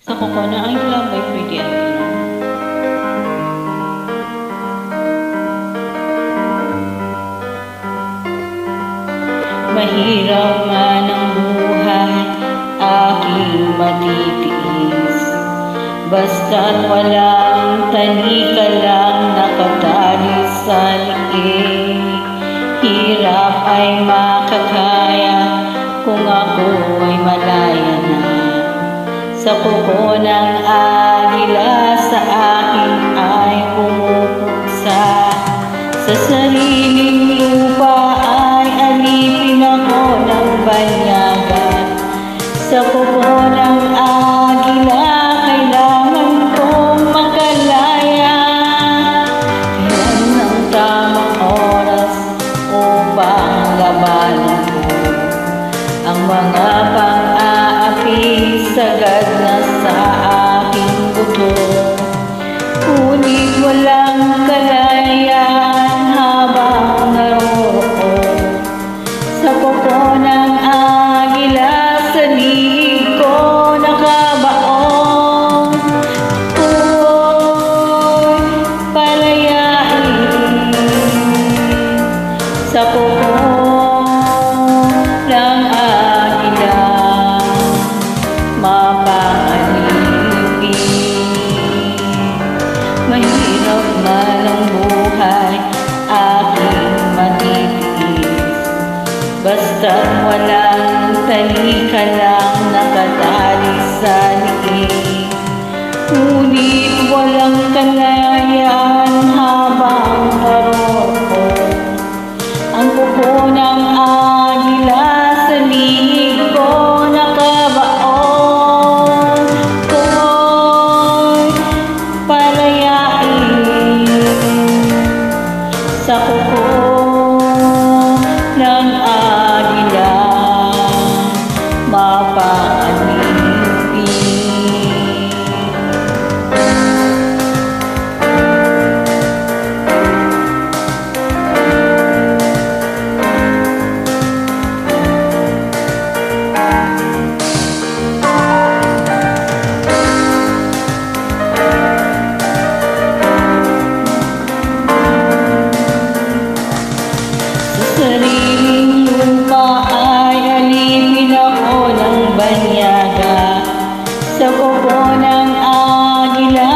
Ako ko na ang labay pwede ang inom. Mahirap man ang buhay, aking matitiis. Basta't walang tanika lang nakatali sa liig. Hirap ay makakaya kung ako ay malaya na. Sa kuko ng agila sa akin ay pumupuksa. Sa sariling lupa ay alipin ako ng banyaga. Sa kuko ng agila kailangan kong makalaya. Yan ang tamang oras upang labanan ko ang mga pang-aapi sagad na sa aking buto. Ngunit walang kalayaan habang naroon sa kuko ng agila sa liig ko nakabaon. Uy, palayain sa kuko ng agila mapakalipin. Mahirap man ang buhay, aking matitiis. Basta't walang talika lang nakatali sa liig. Ngunit walang kalayaan habang naroon ang kuko ng agila sa liig ko nakabaon. Ko'y palayain sa kuko ng agila mapakalipin. Sariling lupa ay alipin ako ng banyaga. Sa kuko ng agila